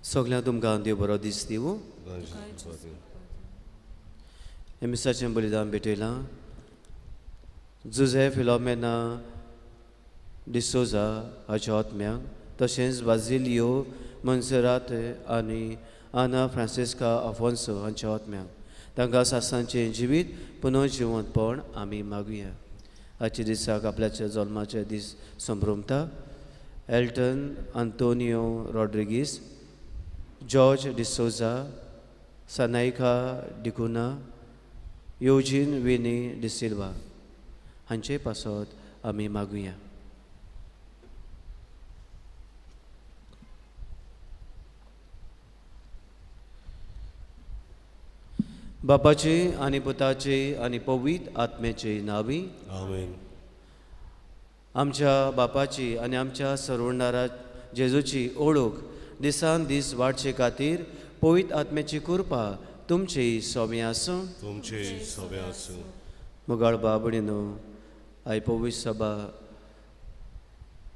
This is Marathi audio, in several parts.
सगळ्यांक तुमकां देव बरो दीस दिवं. एमिसाचें बलिदान भेटयलां. जुझे फिलोमेना डिसोजा हाच्या आत्म्याक, तशेंच बाजिलियो मोन्सेरात आनी आना फ्रांसिस्का आफोन्सो हांच्या आत्म्याक, तांकां सासांचें जिवीत पुनर्जिवंतपण आमी मागुया. आजच्या दिसाक आपल्याच्या जल्माचे दीस संभ्रमता एल्टन आंतोनियो रॉड्रिगीस, जॉर्ज डिसोजा, सनायका डिकुना, योजीन विनी डिसिल्वा हांचे पासत आमी मागुया. बापाचे आनी पुताचे आनी पवित्र आत्म्याचे नांवी आमेन. आमच्या बापाची आनी आमच्या सर्वणारा जेजूची ओळख दिसान दीस वाडचे खातीर पवित्र आत्म्याची कृपा तुमची सोबे आसूं. तुमचे सोबे आसूं. मुगाळ बाबडीनो, आय पवित्र सभा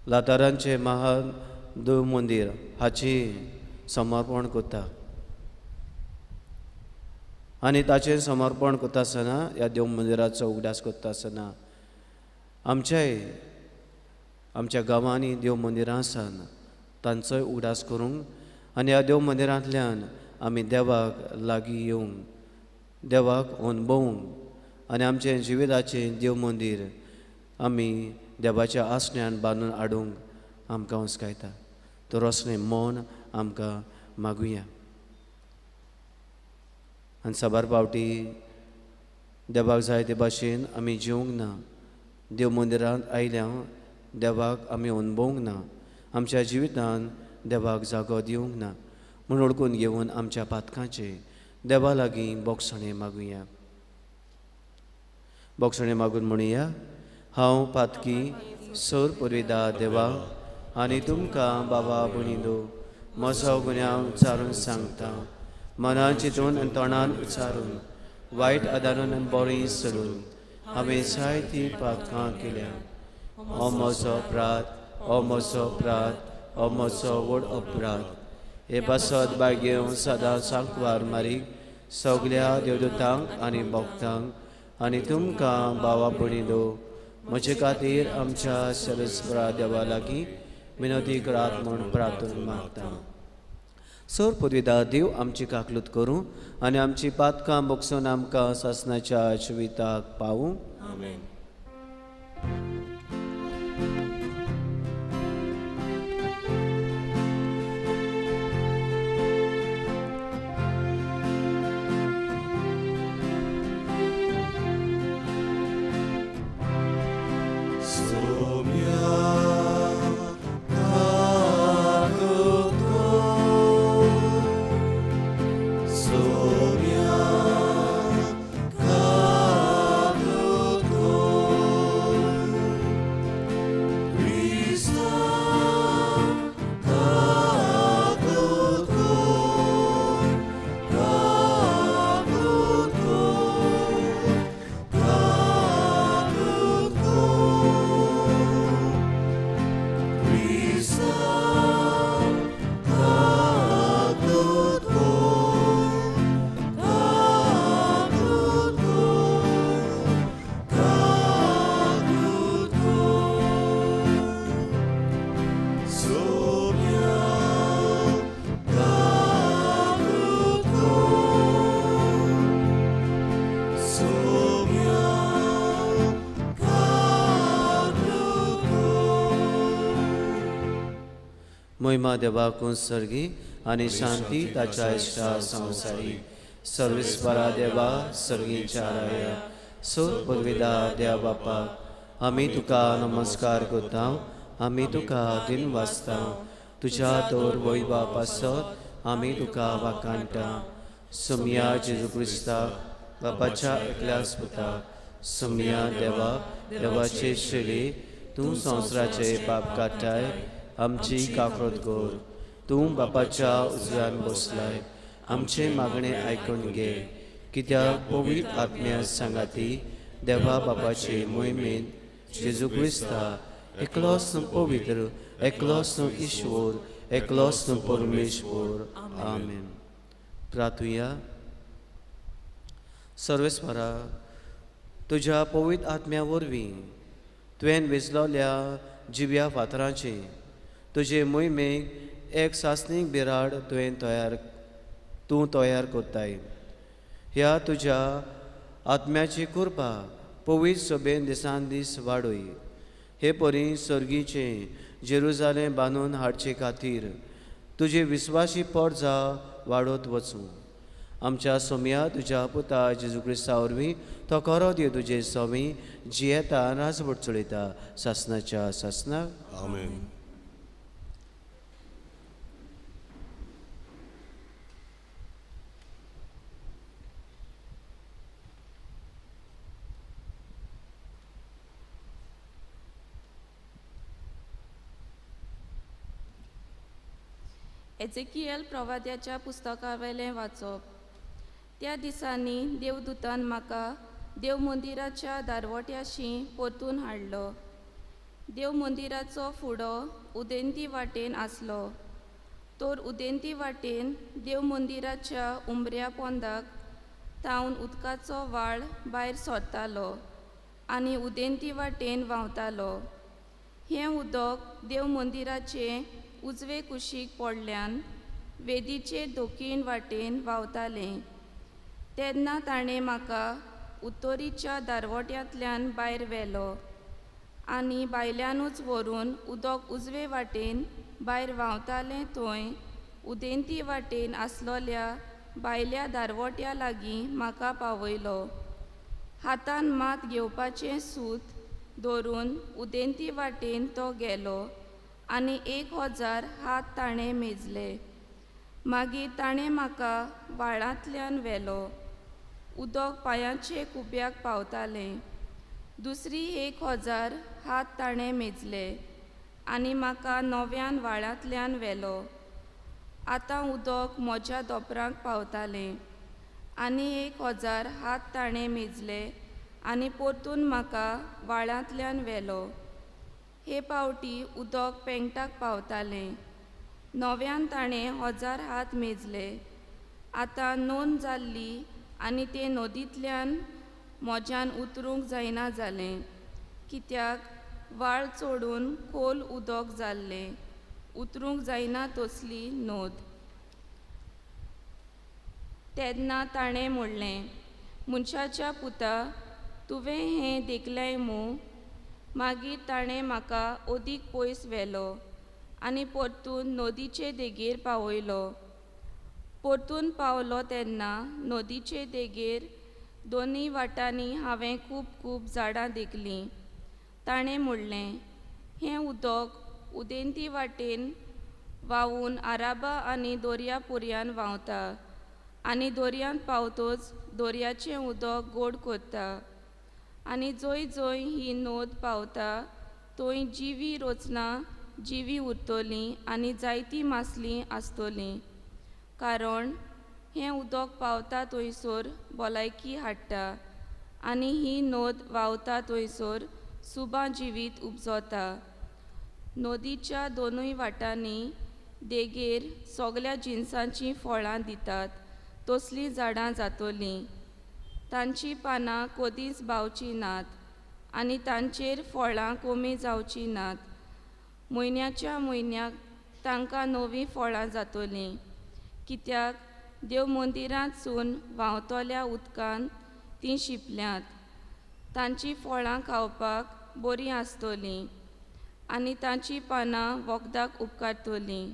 लातारांचे महान देव मंदिर हाची समर्पण करता आनी ताचें समर्पण करता आसतना ह्या देव मंदिराचो उगडास करता आसतना आमच्या गांवांनी देव मंदिरां आसात तांचोय उगडास करूंक आनी ह्या देव मंदिरांतल्यान आमी देवाक लागीं येवंक, देवाक अणभवूंक आनी आमचें जिविताचें देव मंदीर आमी देवाच्या आसण्यान बांदून हाडूंक आमकां उस्कायता. तो रोसलें मन आमकां मागुया. आनी साबार पावटी देवाक जाय ते भाशेन आमी जिवंक ना. देव मंदिरांत आयल्या देवाक आमी अणभवूंक ना. आमच्या जिवितान देवाक जागो दिवंक ना. म्हूण ओळखून घेवन आमच्या पातकांचे देवा लागीं बोगसणे मागुया. बोगसणे मागून म्हणुया, हांव पातकी सोर पुरविदा देवा आनी तुमकां बाबा भणिलो म्हजो गुन्यांव विचारून सांगता. मनान चिंतून आनी तोंडान विचारून वायट आदारून आनी बरी सरून हांवें जायतीं पातकां केल्या. हो म्हजो अपराध, हो म्हजो अपराध, हो म्हजो व्हड अपराध. हे पासत बाळगेवन सदां सांकवार मारीक सगल्या देवदूतांक आनी भक्तांक आनी तुमकां भावा भणिलो म्हजे खातीर आमच्या सरस्वरा देवा लागीं विनोदी करात म्हूण प्रार्थना मागता. सोर पदवीदार देव आमची काकलूत करूं आनी आमची पातकां बोगसून आमकां सासणाच्या जिविताक पावूं. आमेन. महिमा देवाक सर्गी आनी शांती ताच्या इश्टा संवसारी सर्वेस्परा देवा सर्गीच्या राया सोर पदवीदा देवा बापा आमी तुका नमस्कार करता आमी तुका दिन वाचता तुझ्या तोर वैभव पासत आमी तुका वाकाणटा सोम्या जेजू क्रिस्ता बापाच्या एकल्याच पुता सोम्या देवा देवाचे शेळी तूं संवसाराचे पाप काटाय आमची काकरोत गोर तूं बापाच्या उजव्यान बसलाय आमचे मागणे आयकून घे कित्याक पवित्र आत्म्या सांगाती देवा बापाचे मोहिमेंत जेजू क्रिस्ता एकलोच पवित्र एकलोच ईश्वर एकलोच परमेश्वर आमेन. प्रार्थुया. सर्वेस्परा तुझ्या पवित्र आत्म्या वरवीं तुवें वेचलोल्या जिव्या फातरांचे तुजे मोहिमेक एक सासणीक बिराड तूं तयार कोत्ताय. ह्या तुज्या आत्म्याची कृपा पवित्र सभेन दिसान दीस वाडोय. हे परी सर्गीचे जेरुजालेम बांदून हाडचे खातीर तुजे विस्वासी पोरजा वाडोत वचूं. आमच्या सोम्या तुज्या पुता जेजू क्रिस्ता वरवीं तो खरो दियो तुजे सोमी जियेता राजवट चलयता सासनाच्या सासनाक. आमेन. एजेकियल प्रवाद्याच्या पुस्तकावेलें वाचप. त्या दिसांनी देवदूतान म्हाका देव मंदिराच्या दारवट्याशी परतून हाडलो. देव मंदिराचो फुडो उदेंती वाटेन आसलो. तर उदेंती वाटेन देव मंदिराच्या उमऱ्या पोंदाक तावन उदकाचो व्हाळ भायर सरतालो आनी उदेंती वाटेन व्हांवतालो. हें उदक देव मंदिराचे उजवे कुशीक पडल्यान वेदीचे दोखीण वाटेन व्हांवतालें. तेन्ना ताणें म्हाका उत्तरीच्या दारवट्यांतल्यान भायर व्हेलो आनी भायल्यानूच व्हरून उदक उजवे वाटेन भायर व्हांवतालें थंय उदेंती वाटेन आसलोल्या भायल्या दारवट्या लागीं म्हाका पावयलो. हातान मात घेवपाचें सूत धरून उदेंती वाटेन तो गेलो आनी 1000 हात ताणें मेजले. मागीर ताणें म्हाका व्हाळांतल्यान व्हेलो. उदक पांयाचे कुप्याक पावतालें. दुसरी 1000 हात ताणें मेजले आनी म्हाका नव्यान व्हाळांतल्यान व्हेलो. आतां उदक म्हज्या दोपरांक पावतालें आनी 1000 हात ताणें मेजले आनी परतून म्हाका व्हाळांतल्यान व्हेलो. हे पावटी उदक पेंगटाक पावतालें. नव्यान ताणें 1000 हात मेजले. आतां नोंद जाल्ली आनी ते नदींतल्यान मोज्यान उतरूंक जायना जालें कित्याक व्हाळ चोडून खोल उदक जाल्लें. उतरूंक जायना तसली नोद. तेन्ना ताणें म्हणलें, मनशाच्या पुता तुवें हें देखलें मूं? मागीर ताणें म्हाका ओदीक पयस व्हेलो आनी परतून नदीचे देगेर पावयलो. परतून पावलो तेन्ना नदीचे देगेर दोनूय वाटांनी हांवें खूब झाडां देखलीं. ताणें म्हणलें, हें उदक उदेंती वाटेन व्हांवून आराबा आनी दर्या पर्यान व्हांवता आनी दर्यांत पावतच दर्याचें उदक गोड करता आनी जंय जंय ही नोद पावता थंय जिवी रचना जिवी उरतलीं आनी जायतीं मासलीं आसतलीं. कारण हें उदक पावता थंयसर भलायकी हाडटा आनी ही नोद व्हांवता थंयसर सुबां जिवीत उपजता. नदीच्या दोनूय वाटांनी देगेर सगल्या जिनसांचीं फळां दितात तसलीं झाडां जातलीं. तांचीं पानां कदींच बावचीं नात आनी तांचेर फळां कमी जावचीं नात. म्हयन्याच्या म्हयन्याक तांकां नवीं फळां जातलीं कित्याक देव मंदिरांतसून व्हांवतल्या उदकान तीं शिंपल्यांत. तांचीं फळां खावपाक बरीं आसतलीं आनी तांचीं पानां वखदाक उपकारतलीं.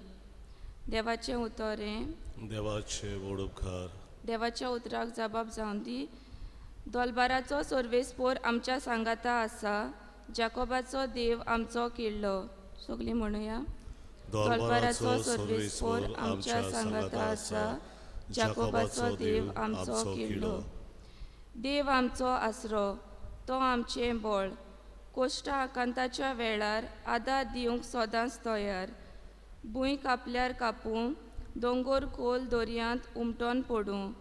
देवाचें उतोरें. देवाचे वडोवकार. देवाच्या उतराक जबाब जावन दी. दोलबाराचो सर्वेस्पोर आमच्या सांगाता आसा. जाकोबाचो देव आमचो किल्लो. सगळीं म्हणुया. दोलबाराचो सर्वेस्पोर आमच्या सांगाता आसा. जाकोबाचो देव आमचो किल्लो. देव आमचो आसरो, तो आमचें बळ. कोश्टा आकांताच्या वेळार आदार दिवंक सदांच तयार. भूंय कापल्यार कापूं, दोंगर खोल दर्यांत उमटोन पडूं,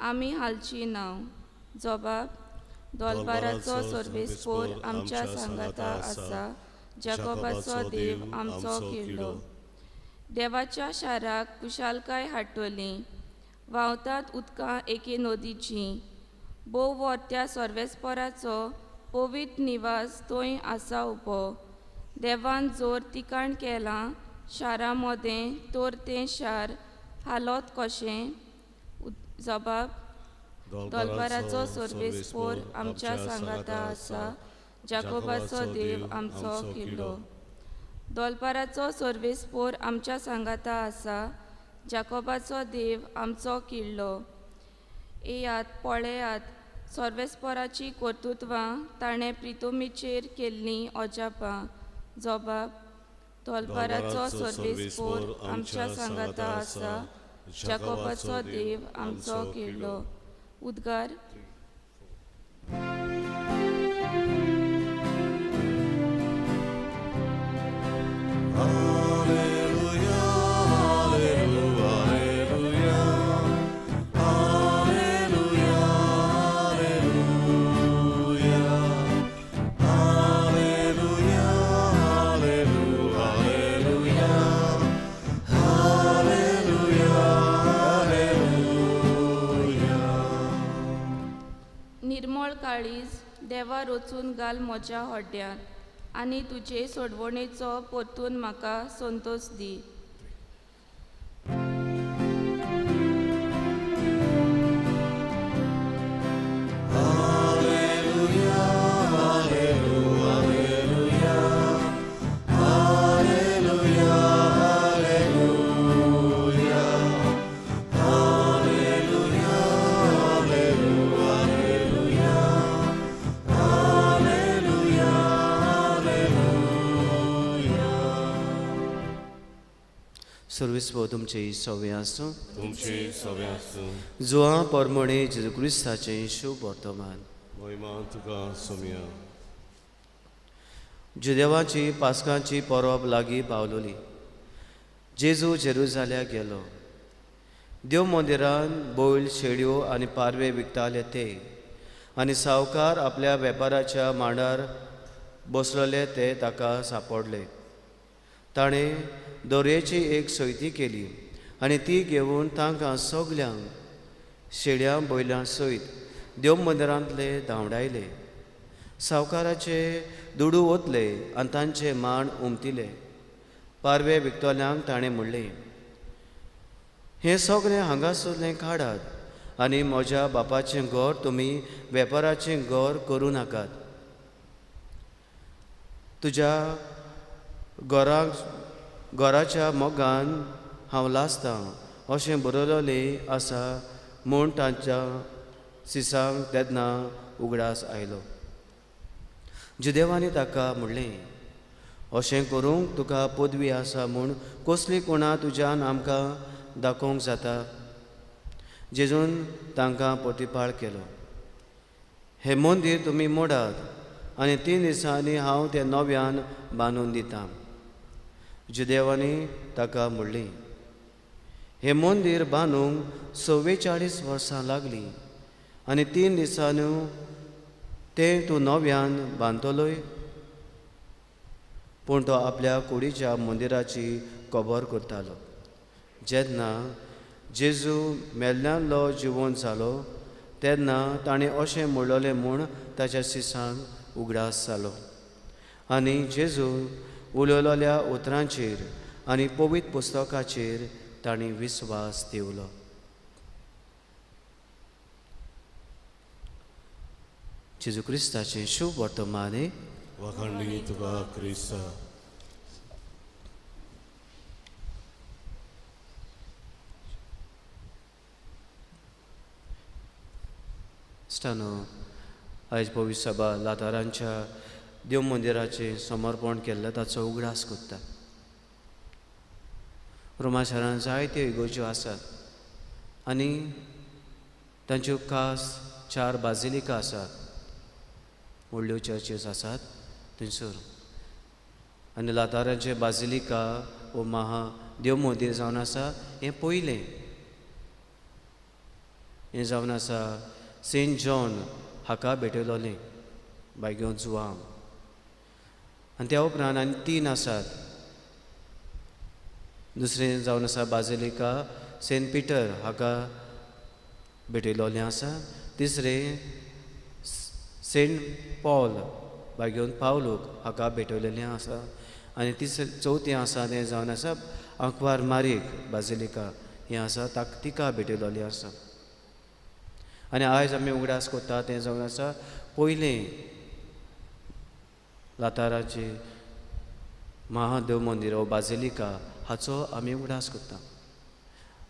आमी हालची नांव. जबाब. दोलबाराचो सर्वेस्पोर आमच्या सांगाता आसा. जाकोबाचो देव आमचो किल्लो. देवाच्या शाराक कुशालकाय हाडटली. व्हांवतात उदकां एके नदीचीं. बोव वर्त्या सर्वेस्पोराचो पवित्र निवास थंय आसा उबो. देवान जोर तिकाण केलां शारा मदें, तोर तें शार हालोत कशें. जबाब. दोलबाराचो सर्वेस्पोर आमच्या सांगाता आसा. जाकोबाचो देव आमचो किल्लो. दोलबाराचो सर्वेस्पोर आमच्या सांगाता आसा. जाकोबाचो देव आमचो किल्लो. येयात, पळयात, सर्वेस्पोराची कर्तुत्वां ताणें प्रितोमीचेर केल्लीं अजापां. जबाब. दोलबाराचो सर्वेस्पोर आमच्या सांगाता आसा. जाकोबाचो देव आमचो किल्लो. उद्गार. निर्मळ काळीज देवा रचून घाल म्हज्या हड्ड्यांत, आनी तुजे सोडवणेचो परतून म्हाका संतोश दी. सर्वेस्पो तुमचे सवे आसूं. तुमचे सवे आसूं. जुआ परमणे जेजू क्रिस्ताचें शुभ वर्तमान. महिमा तुका सोम्या. जुदेवाची पास्कांची परब लागीं पावलोली. जेजू जेरुजाल्याक गेलो. देव मंदिरान बैल, शेळयो आनी पारवे विकताले ते, आनी सावकार आपल्या वेपाराच्या मांडार बसलेले ते ताका सांपडले. ताणें दोरयेची एक सयती केली आनी ती घेवन तांकां सगल्यांक शेळयां बैलां सयत देव मंदिरांतले धांवडायले. सावकाराचे दुडू ओतले आनी तांचे मांड उमतिले. पारवे विकतल्यांक ताणें म्हणलें, हें सगळें हांगासरलें काडात आनी म्हज्या बापाचें घर तुमी वेपाराचें घर करूं नाकात. तुज्या घराच्या मोगान हांव लासतां अशें बरयलेलें आसा म्हूण तांच्या सिसांक तेन्ना उगडास आयलो. जुदेवांनी ताका म्हणलें, अशें करूंक तुका पदवी आसा म्हूण कसली कोणा तुज्यान आमकां दाखोवंक जाता. जेजून तांकां प्रतिपाळ केलो, हें मंदीर तुमी मोडात आनी 3 दिसांनी हांव तें नव्यान बांदून दितां. जुदेवांनी ताका म्हणलें, हें मंदीर बांदूंक 44 वर्सां लागलीं आनी 3 दिसांनी तें तूं नव्यान बांदतलोय. पूण तो आपल्या कुडीच्या मंदिराची खबर करतालो. जेन्ना जेजू मेल्ल्यांतलो जिवंत जालो तेन्ना ताणें अशें म्हणलेलें म्हूण ताच्या सिसांक उगडास जालो. आनी जेजू उलयलेल्या उतरांचेर आनी पवित्र पुस्तकाचेर ताणें विस्वास दवरलो. जेजू क्रिस्ताचें शुभ वर्तमान. वखणी तुका क्रिस्ता. स्टानो आयज पवित्र सभा लातारांच्या देव मंदिराचें समर्पण केल्लें ताचो उगडास करता. रोमा शारांत जायत्यो इगोज्यो आसात आनी तांच्यो खास 4 बाजिलिका आसात, व्हडल्यो चर्चीस आसात थंयसर. आनी लातारांचें बाजिलिका वो देव मंदिर जावन आसा हें पयलें. हें जावन आसा सेंट जॉन हाका भेटयलोलें बायग्योन जुवांव. आनी त्या उपरांत आनी 3 आसात. दुसरें जावन आसा बाजिलिका सेंट पिटर हाका भेटयलोलें आसा. तिसरें सेंट पॉल बायग्योन पावलूक हाका भेटयलेलें आसा. आनी चवथें आसा तें जावन आसा आंकवार मारीक बाजिलिका हें आसा तिका भेटयलोलें आसा. आनी आयज आमी उगडास करता तें जावन आसा पयलें लाताराचें महादेव मंदिर वो बाजिलिका हाचो आमी उगडास करता.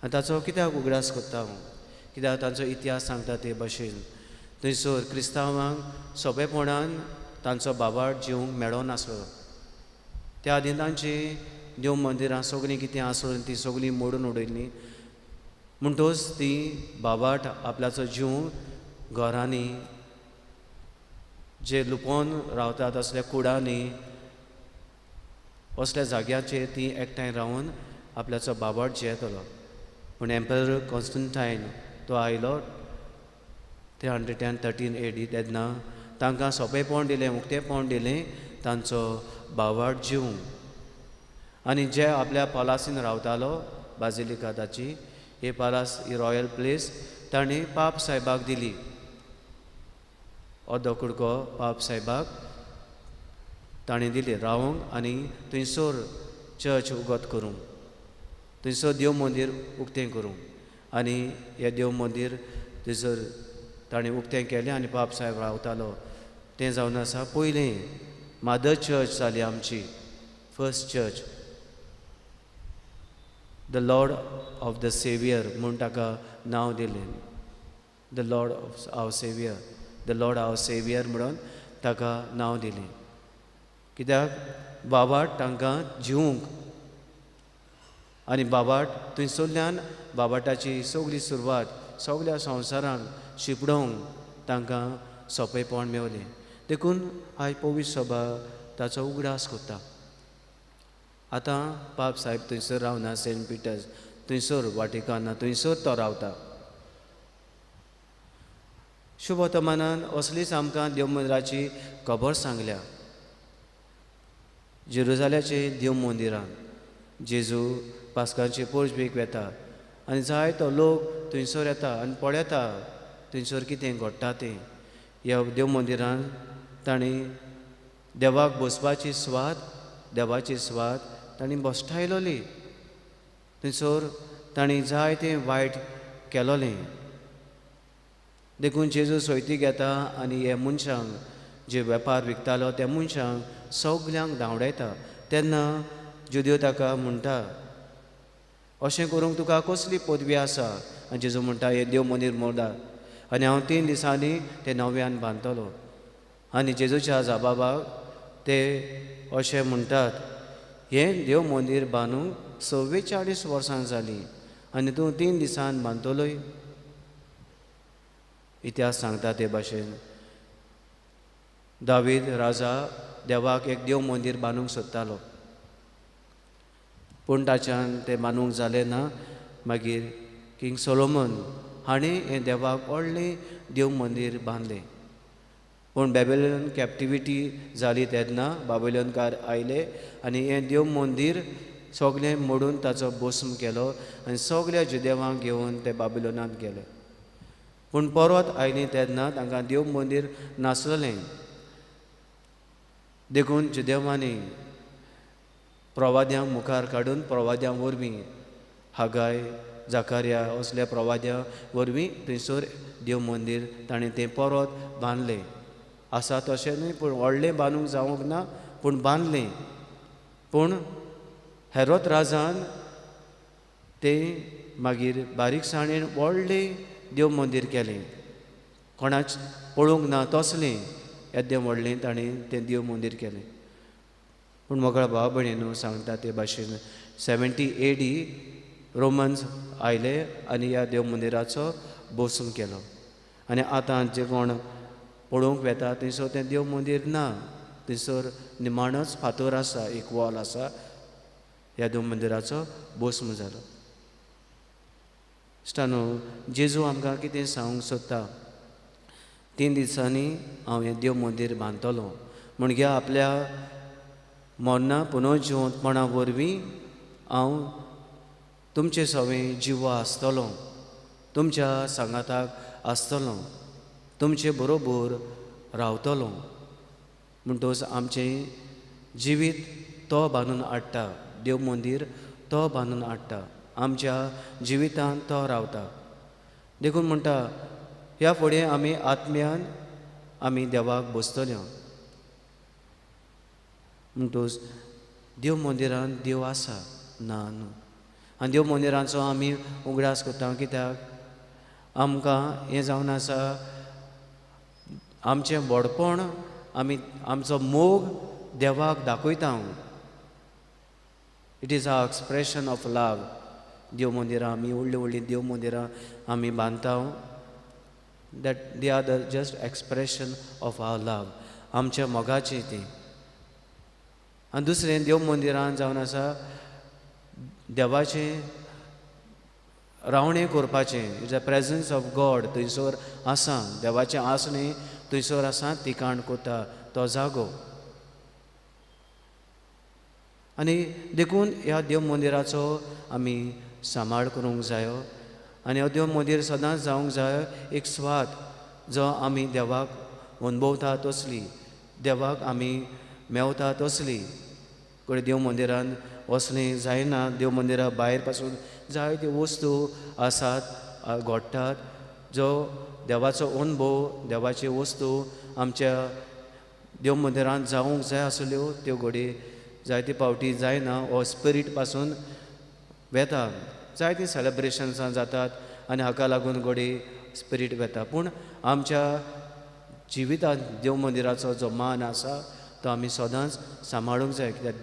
आनी ताचो कित्याक उगडास करता कित्याक तांचो इतिहास सांगता ते भाशेन थंयसर क्रिस्तांवांक सोंपेपणान तांचो बाबाट जिवंक मेळो नासलो. त्या आदी तांची देव मंदिरां सगळीं कितें आसलीं ती सगळीं मोडून उडयल्लीं. म्हणटच ती बाबाट आपल्याचो जीव घरांनी जे लुपोवन रावतात असल्या कुडांनी असल्या जाग्याचेर ती एकठांय रावन आपल्याचो बाबाट जियेतलो. पूण एम्परर कॉन्स्टंटायन तो आयलो 313 AD तेन्ना तांकां सोंपेपण दिलें, उक्तेपण दिलें तांचो बाबाट जीव. आनी जे आपल्या पालासीन रावतालो बाजिलिका ताची हे पालास ही रॉयल प्लेस तांणी पाप साहेबाक दिली. अर्दो कुडको पाप साहेबाक तांणी दिली रावंक आनी थंयसर चर्च उगत करूंक, थंयसर देव मंदिर उक्तें करूंक. आनी हें देव मंदिर थंयसर ताणें उक्तें केलें आनी पाप साहेब रावतालो. तें जावन आसा पयलें मादर चर्च जाली आमची, first church. The lord of the saviour म्हूण ताका नांव दिलें. The lord of our saviour, the lord our saviour म्हणून ताका नांव दिलें. कित्याक बाबाट तांकां जिवंक आनी बाबाट थंयसरल्यान बाबाटाची सगळी सुरवात सगळ्या संवसारांक शिपडोवंक तांकां सोंपेपण मेवलें. देखून आयज पवित्र सभा ताचो उगडास करता. आतां पाप साहेब थंयसर रावना सेंट पिटर्स, थंयसर वाटिकाना थंयसर तो रावता. शुभ वर्तमानान असलीच आमकां देव मंदिराची खबर सांगल्या. जेरुजाल्याचे देव मंदिरांत जेजू पास्कांचे पोरबेक वेता आनी जायतो लोक थंयसर येता आनी पळयता थंयसर कितें घडटा तें. ह्या देव मंदिरांत तांणी देवाक बसपाची देवाची स्वाद तांणी बसठायलोली. थंयसर तांणी जायतें वायट केलोलें. देखून जेजू सोयतीक येता आनी हे मनशांक जे वेपार विकतालो त्या मनशांक सगल्यांक धांवडायता. तेन्ना जुदियो ताका म्हणटा अशें करूंक तुका कसली पदवी आसा. आनी जेजू म्हणटा हें देव मंदीर मोडा आनी हांव 3 दिसांनी तें नव्यान बांदतलो. आनी जेजूच्या जबाबाक ते अशें म्हणटात हें देव मंदीर बांदूंक 44 वर्सां जालीं आनी तूं 3 दिसान बांदतलोय. इतिहास सांगता ते भाशेन दावीद राजा देवाक एक देव मंदीर बांदूंक सोदतालो पूण ताच्यान तें बांदूंक जालें ना. मागीर किंग सोलोमन हाणें हें देवाक व्हडलें देव मंदीर बांदलें. पूण बॅबिलोन कॅप्टिविटी जाली तेन्ना बाबिलोनकार आयले आनी हें देव मंदीर सगळें मोडून ताचो भस्म केलो आनी सगळ्या जुदेवांक घेवन ते बाबिलोनांत गेले. पूण परत आयलीं तेन्ना तांकां देव मंदीर नासलें. देखून जुदेवांनी प्रवाद्यांक मुखार काडून प्रवाद्यां वरवीं हागाय जाकार्या असल्या प्रवाद्यां वरवीं थंयसर देव मंदीर ताणें तें परत बांदलें. आसा तशें न्हय पूण व्हडलें बांदूंक जावंक ना पूण बांदलें. पूण हेरोद राजान तें मागीर बारीकसाणेन व्हडलें देव मंदीर केलें कोणाच पळोवंक ना तसलें येद्दें व्हडलें ताणें तें देव मंदीर केलें. पूण मोगळ्या भाव भयणींनो सांगता ते भाशेन 70 AD रोमन्स आयले आनी ह्या देव मंदिराचो भोसूंग केलो. आनी आतां जे कोण पळोवंक वेता थंयसर तें देव मंदीर ना. थंयसर निमाणोच फातर आसा, एक वॉल आसा. ह्या देव मंदिराचो भोस्म जालो. इश्टानो, जेजू आमकां कितें सांगूंक सोदता, 3 दिसांनी हांव हें देव मंदीर बांदतलों. म्हणजे आपल्या मरणा पुनर्जिवंतपणा वरवीं हांव तुमचे सवें जिवा आसतलों, तुमच्या सांगाताक आसतलों, तुमचे बरोबर रावतलों. म्हणटच आमचें जिवीत तो बांदून हाडटा, देव मंदीर तो बांदून हाडटा, आमच्या जिवितांत तो रावता. देखून म्हणटा ह्या फुडें आमी आत्म्यान आमी देवाक बसतल्यो. म्हणटच देव मंदिरांत देव आसा ना न्हू. आनी देव मंदिराचो आमी उगडास करता. कित्याक आमकां हें जावन आसा, आमचें व्हडपण आमी आमचो मोग देवाक दाखयता. It is a expression of love. देव मंदिरां आमी व्हडलीं व्हडलीं देव मंदिरां आमी बांदता. That they are the just expression of our love, आमच्या मोगाचें तें. आनी दुसरें देव मंदिरान जावन आसा देवाचें रावणें करपाचें. It's a presence of God थंयसर आसा. देवाचें आसणें थंयसर आसा, तिकाण कोता तो जागो. आनी देखून ह्या देव मंदिराचो आमी सांबाळ करूंक जायो. आनी हो देव मंदीर सदांच जावंक जाय एक स्वात जो आमी देवाक अनुभवता तसली, देवाक आमी मेवता तसली. कडेन देव मंदिरान वचलें जायना. देव मंदिरा भायर पासून जायत्यो वस्तू आसात, घडटात, जो देवाचो अनुभव, देवाच्यो वस्तू आमच्या देव मंदिरांत जावंक जाय आसल्यो त्यो घडी जायते पावटी जायना. हो स्पिरीट पासून वेता. जायतीं सेलेब्रेशन्सां जातात आनी हाका लागून घडी स्पिरीट वेता. पूण आमच्या जिवितांत देव मंदिराचो जो मान आसा तो आमी सदांच सांबाळूंक जाय. कित्याक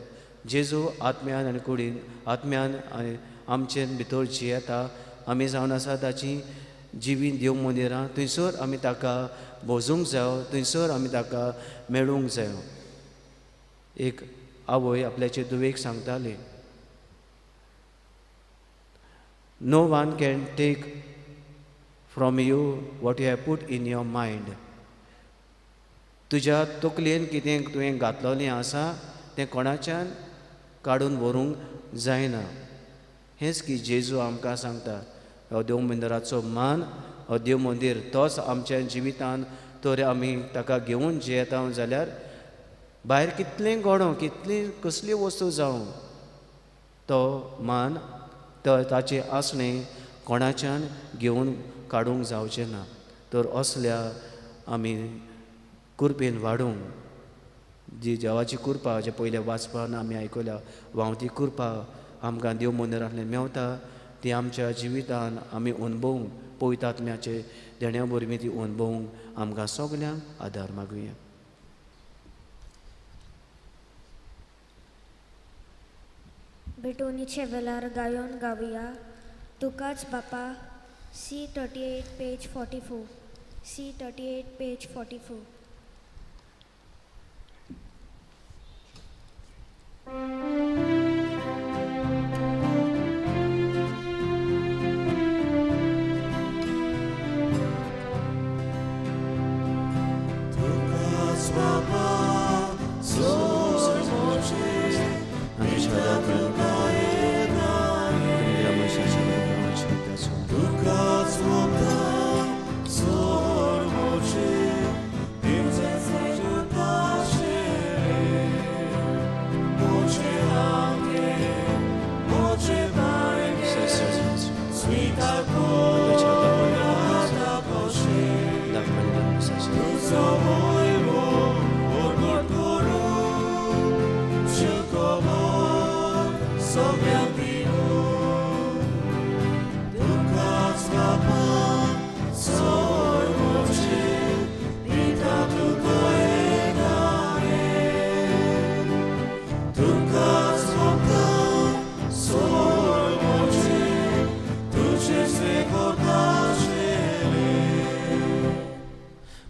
जेजू आत्म्यान आनी कुडीन आत्म्यान आनी आमचे भितर जियेता. आमी जावन आसा ताची जिवी देव मंदिरां. थंयसर आमी ताका भोजूंक जायो, थंयसर आमी ताका मेळूंक जायो. एक आवय आपल्याचे धुवेक सांगताली, no one can take from you what you have put in your mind. तुज्या तकलेन कितें तुवें घातलेलें आसा तें कोणाच्यान काडून व्हरूंक जायना. हेंच की जेजू आमकां सांगता. हो देव मंदिराचो मान, हो देव मंदीर तोच आमच्या जिवितांत. तर आमी ताका घेवन जियेता जाल्यार भायर कितलें घडों, कितली कसली वस्तू जावं, तो मान तो ताचे आसणें कोणाच्यान घेवन काडूंक जावचें ना. तर असल्या आमी कुरपेन वाडूंक, जी देवाची कृपा जे पयले वाचपान आमी आयकल्या, व्हांवती कृपा आमकां देव मंदिरांतल्यान मेवता, ती आमच्या जिवितांत आमी अनुभवूंक, पवित्र आत्म्याचे देण्या वरवीं ती अनुभवूंक आमकां सगल्यांक आदार मागुया. भेटवणीचे वेळार गायन गावया. तुकाच बापा, C38 page 44. C38 page 44. Moje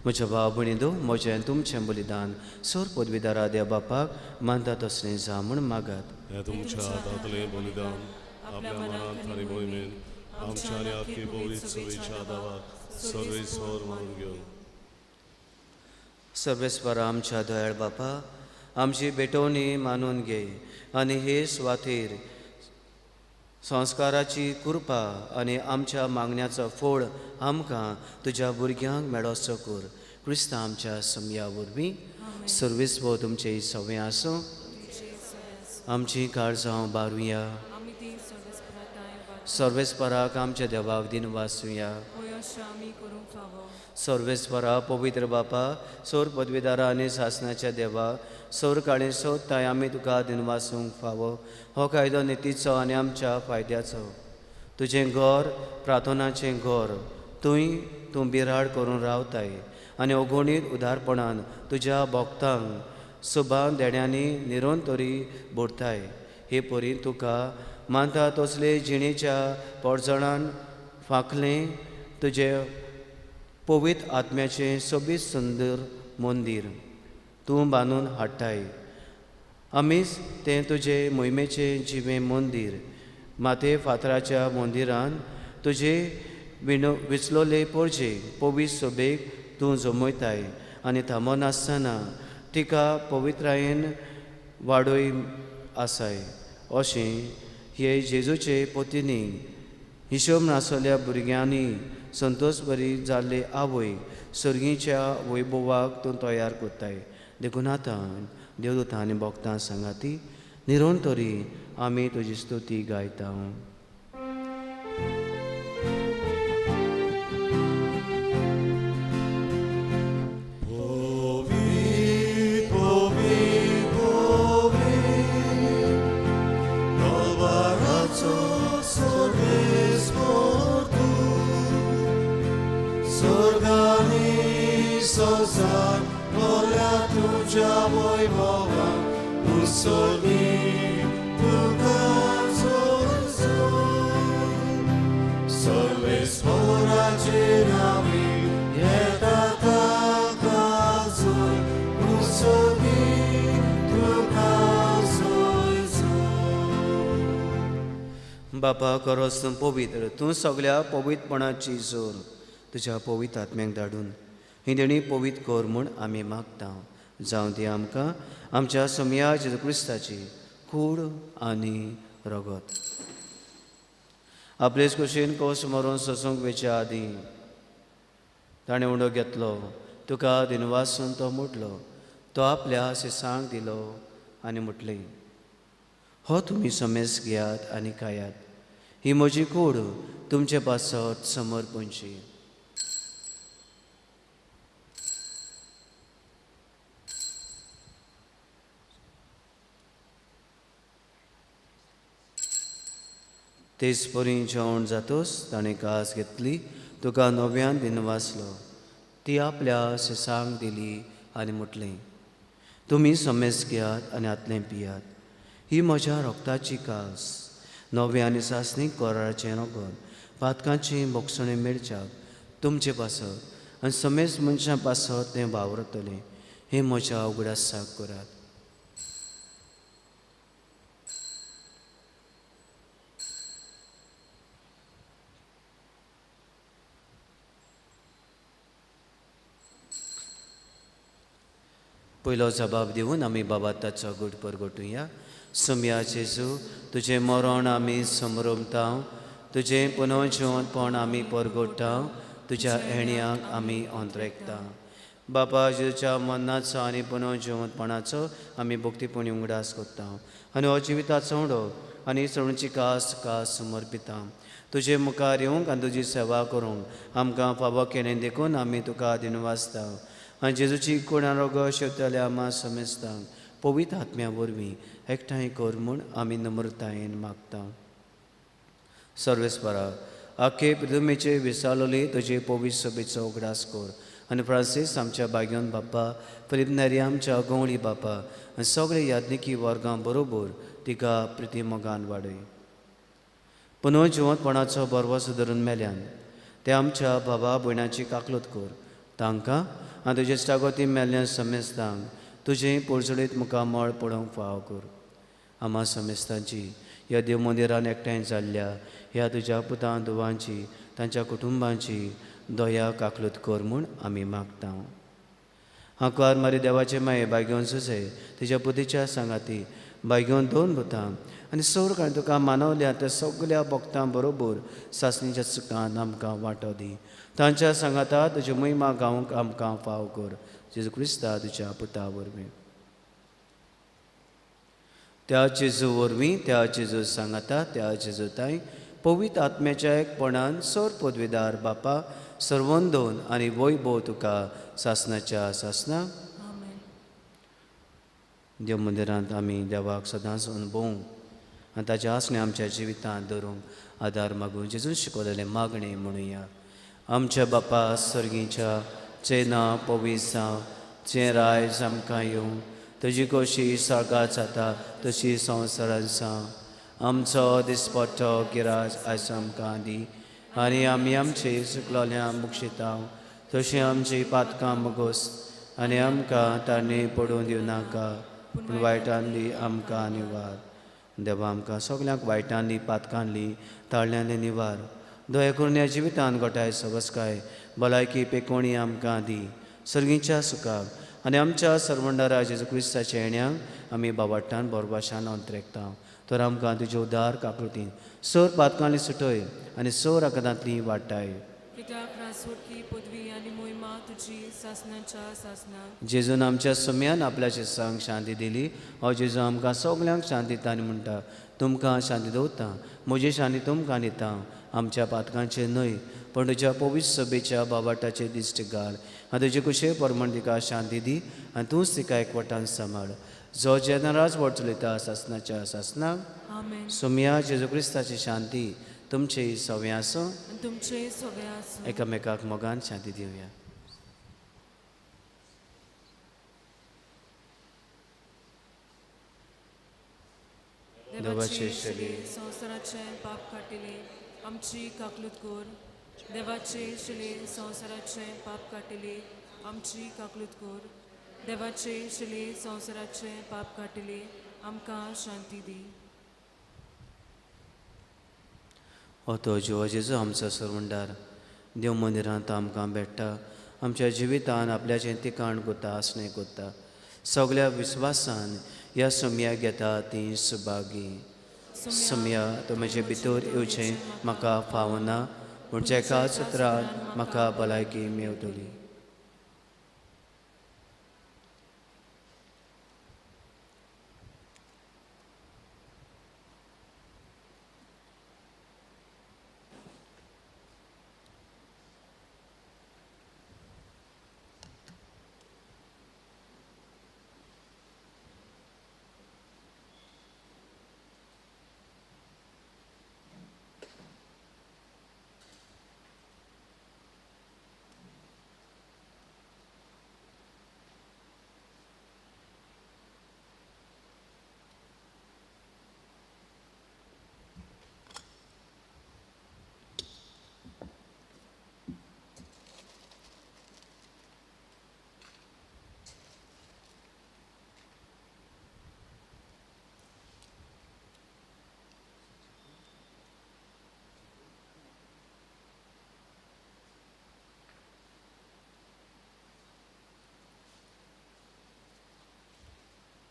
म्हज्या भाव भयणींनो, म्हजें तुमचें बलिदान सोर पदवीदारा देव बापाक मानता तसलें जा म्हूण मागात. हें तुमच्या हातांतलें बलिदान आपल्या मनांत आनी मोहिमेन आमच्या आनी आख्खे पवित्र सभेच्या दावाक सर्वेस्वर मानून घेवन सर्वेस्परा आमच्या दयाळ बापा, आमची बेटवणी मानून घे आनी हे सुवातेर संस्काराची कृपा आनी आमच्या मागण्याचो फळ आमकां तुज्या भुरग्यांक मेळोसो कर. क्रिस्ता आमच्या समया वरवीं सर्वेस्व तुमचे सवय आसूं. आमची काळजां बारुया. सर्वेस्पराक आमच्या देवाक दिन वाचुया. सर्वेस्परा पवित्र बापा, सोर पदवीदारा आनी शासनाच्या देवा, सोर काळी सोदताय आमी तुका दिन वाचूंक फावो. हो कायदो नितीचो आनी आमच्या फायद्याचो. तुजें घर प्रार्थनाचें घर तूं बिराड करून रावताय आनी अगोणीत उदारपणान तुज्या भक्तांक सुभान देण्यांनी निरंतरी भरताय. हे परी तुका मानता तसले जिणेच्या पडजणान फाकलें तुजे पवित्र आत्म्याचें सोबीत सुंदर मंदीर तूं बांदून हाडटाय. आमीच तें तुजे मोहिमेचें जिवें मंदीर माते फातराच्या मंदिरान तुजे विचलोले परजे पवित्र सोबेक तूं जमयताय आनी थांबोन आसतना तिका पवित्रायेन वाडोय आसाय. अशें हे जेजूचे पोतिनी हिशोब नासलेल्या भुरग्यांनी संतोश बरी जाल्ले आवय सर्गीच्या वैभवाक तूं तयार कोत्ताय. देखून आतां देवदूतां आनी भक्तां सांगाती निरंतरी आमी तुजी स्तुती गायता. बापा खरोच तूं पवित्र, तूं सगळ्या पवित्रपणाची जोर तुज्या पवित्र आत्म्याक धाडून ही देणी पवित्र कर म्हूण आमी मागता. जावं ती आमकां आमच्या समया जेजू क्रिस्ताची कूड आनी रगत. आपलेच कुशीन कोस मारून सोसूंक वेच्या आदीं ताणें उंडो घेतलो, तुका दिनवासून तो मुटलो, तो आपल्या सिसांक दिलो आनी मुटलें, हो तुमी समेस घेयात आनी खायात. ही म्हजी कूड तुमचे पासत समर्पणची. तेच परी जेवण जातोच ताणें कास घेतली, तुका नव्यान दिन वाचलो, ती आपल्या सिसांक दिली आनी मुटलें, तुमी समेस घेयात आनी आतलें पियात. ही म्हज्या रोगताची कास, नवे आनी सासणीक कोराचें रगत, पातकांची बोगसणे मेळच्याक तुमचे पासत आनी समेस मनशां पासत तें वावरतलें. हें म्हज्या उगडासाक करात. पयलो जबाब दिवन आमी बाबाताचो घोट परगटुया. समया जेजू, तुजें मरण आमी समरमता, तुजें पुनर्जिवनपण आमी परगट्टा, तुज्या येण्याक आमी अंतरेकता. बापा जेजूच्या मरणाचो आनी पुनर्जिवनपणाचो आमी भक्तीपणी उगडास करता आनी हो जिविताचो उडो आनी सणची कास कास समर्पिता. तुजे मुखार येवंक आनी तुजी सेवा करूंक आमकां फावो केलें देखून आमी तुका दिन वाचता आनी जेजूची कोणा रोग शेवतले आमा समेस्ता. पवित्र आत्म्या वरवीं एकठांय कर म्हूण आमी नम्रतायेन मागता. सर्वेस्परा, आख्खे पृथ्वीचे विसालोली तुजे पवित्र सभेचो उगडास कर आनी फ्रांसीस आमच्या बाग्योन बापा, फिलीप नेरी आमच्या गवळी बापा आनी सगळे याज्ञिकी वर्गां बरोबर तिका प्रिती मोगान वाडय. पुनर्जिवनपणाचो बरवो धरून मेल्यान ते आमच्या भावा भयणाची काकलूत कर. तांकां आनी तुजे स्टागोती मेल्ल्या समेस्तांक तुजें पोरचुडीत मुखार मळ पडोवंक फाव कर. आम्हा समेस्तांची ह्या देव मंदिरान एकठांय जाल्ल्या ह्या तुज्या पुतां धुवांची तांच्या कुटुंबांची दया काकलूत कर म्हूण आमी मागता. हांकार मारी देवाचे माये बायगेवन सुजय तिच्या पुतीच्या सांगाती बायगेवन 2 भुतां आनी सौर कांय तुका मानवल्या त्या सगळ्या भक्तां बरोबर सासणीच्या सुखांत आमकां वांटो दी. तांच्या सांगाता तुजी महिमा गावंक आमकां फाव कर. जेजू क्रिस्ता तुज्या पुता वरवीं त्या जेजू वरवीं त्या जेजू सांगाता त्या जेजू ताई पवित्र आत्म्याच्या एकपणान सौर पदवीदार बापा सर्वंदोन आनी वैभव तुका सासणाच्या सासणाक देव मंदिरांत आमी देवाक सदांच अनुभवूं आनी ताचे आसणे आमच्या जिवितांत धरूंक आदार मागून जेजून शिकवलेले मागणे म्हणुया. आमच्या बापा सर्गीच्या चे नांव पवित्र जावं, चे रायज आमकां येवं, तुजी कशी सळगात जाता तशी संवसारांत जावं. आमचो दिसपट्टो गिराज आयज आमकां दी आनी आमी आमची चुकलोल्यांक मुक्षिता तशी आमची पातकां मुगोस आनी आमकां तारणी पडून दिवं नाका पूण वायटांतली आमकां निवार. देवा आमकां सगल्यांक वायटांतली पातकांतली ताळल्यांतली निवार. दया करून ह्या जिवितांत गोठाय सवस्काय भलायकी पेकोणी आमकां दी. सर्गीच्या सुखाक आनी आमच्या सर्वंडारा जेजू क्रिस्ताच्या येण्याक आमी बाबाटान बोरबाशान अंतरेकता. तर आमकां तुजे उदार काकृतीन सर पातकांतली सुटय आनी सर आकांतांतली वाडटाय. कित्याक रासवटकी पदवी आनी मोहिमा तुजी सासणाच्या सासणाक. जेजून आमच्या सुम्यान आपल्या शिसांक शांती दिली. हो जेजू आमकां सगल्यांक शांती दिता म्हणटा तुमकां शांती दवरता. म्हजी शांती तुमकां दिता. आमच्या पातकांचेर न्हय पण तुज्या पवित्र सभेच्या बाबाटाचेर दिश्टी घाल आनी तुजे कुशे परमण तिका शांती दी आनी तूंच तिका एकवटान सांबाळ. जो जेन्नाराज व्हड चलयता सासणाच्या सासणाक आमेन. सुम्या जेजू क्रिस्ताची शांती तुमचे सगळे आसूं. तुमचे सगळे आसूं. एकामेकाक मोगान शांती दिवया. देवाचे शिले संवसाराचे पाप काटिले आमची काकलूत कोर. देवाचे शिले संवसाराचे पाप काटिले आमची काकलूत कोर. देवाचे शिले संवसाराचे पाप काटिले आमकां शांती दी. तो जो जेजू आमचो सर्वंडार देव मंदिरांत आमकां भेटता. आमच्या जिवितांत आपल्याचें तिकाण कोता आसणे कोता. सगळ्या विस्वासान ह्या सम्या घेता ती सुभागी. सम्या तो म्हजे भितर येवचें म्हाका फावना पूण जेका सुत्रान म्हाका भलायकी मेवतली.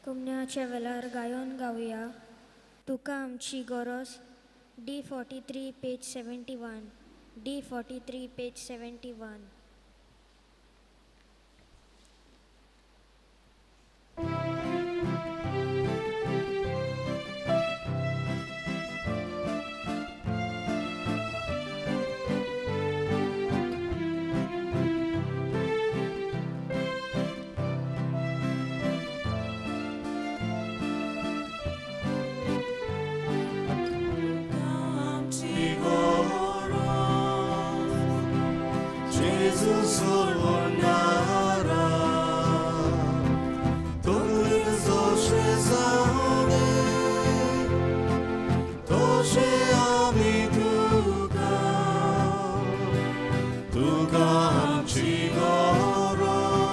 कुमन्याच्या वेळार गायोन गावया तुका आमची गरज. D43 page 71. D43 page 71. तुका आमची गरज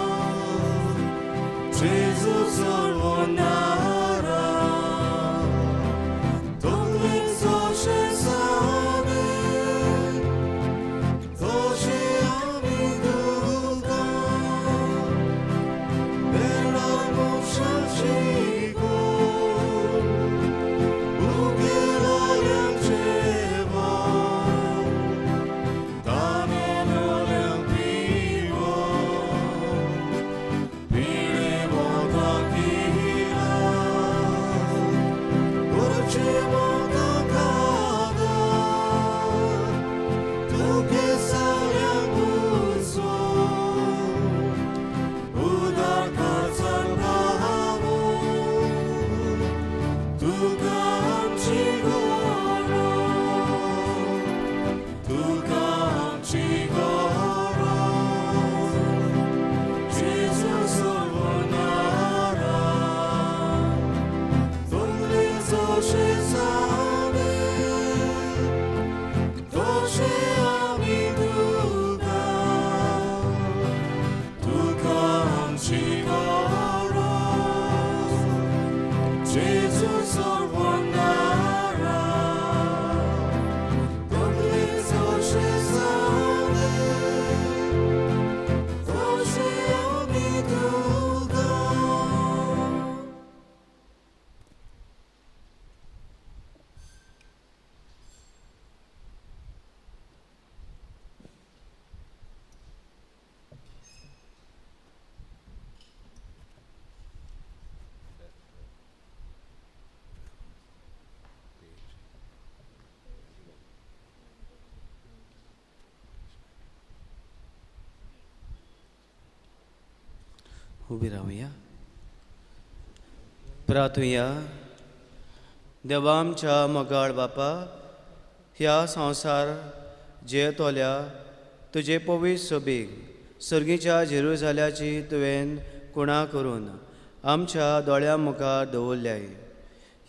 उभी राहूया. प्रार्थूया. देवा आमच्या मोगाळ बापा, ह्या संवसार जेतोल्या तुजे पवित्र सोबीक सर्गीच्या जेरुजाल्याची तुवें कुणा करून आमच्या दोळ्या मुखार दवरल्याय.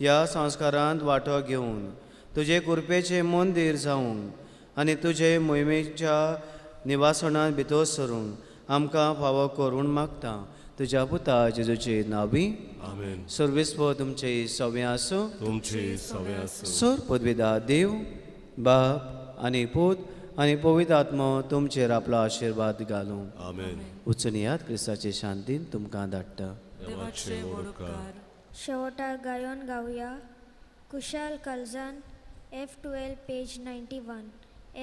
ह्या संस्कारांत वांटो घेवन तुजे कृपेचे मंदीर जावंक आनी तुजे मोहिमेच्या निवासणांत भितर सरूंक आमकां फावो करून मागता. तुज्या पुता जेजूचे नांवी. आमेन. सर्वेस्व तुमचे सव्या आसूं. तुमचे सवे आसूं. सर पदवीदार देव बाप आनी पूत आनी पवित्र आत्मो तुमचेर आपलो आशिर्वाद घालूं. आमेन. उचनियात क्रिस्ताचे शांतीन तुमकां धाडटा. देवाचे वडोपकार शेवटाक गायोन गावया. कुशाल कालजान F12 पेज 91.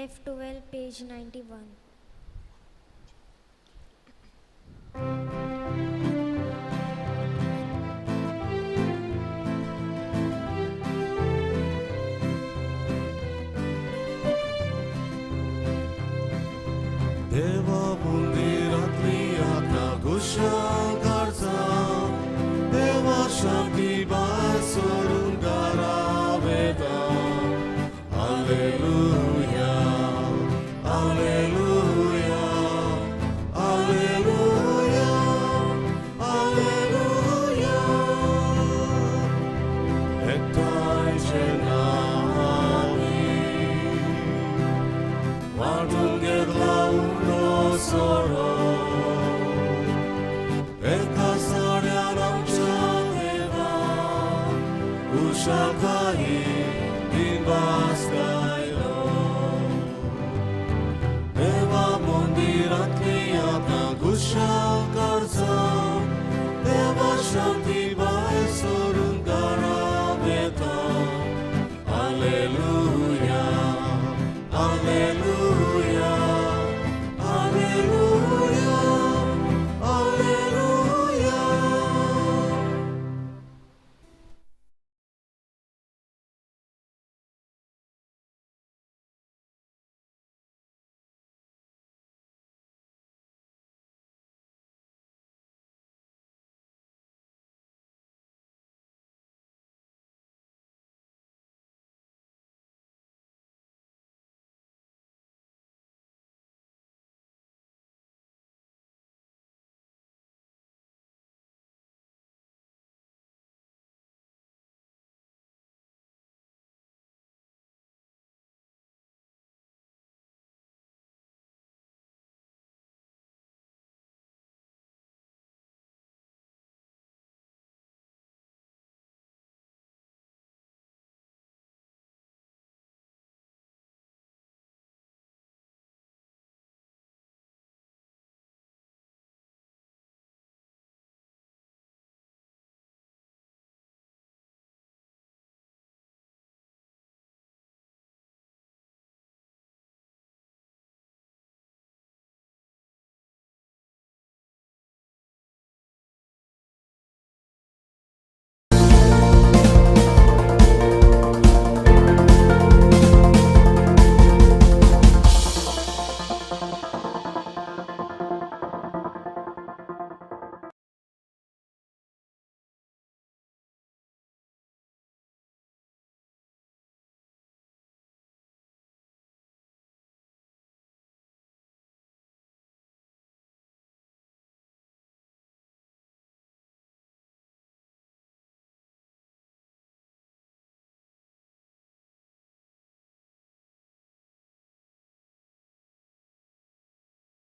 F12 page 91. देवा मंदिरांतली आज्ञा कुशल करता. देवा शांती भायर सोडून घरा वेता. हालेलुया, हालेलुया, हालेलुया, हालेलुया. एकटायचे नामी वाटून घेतला उंडो सोरो. एका साड्यार आमच्या देवा उशाखाई दिन वाजता.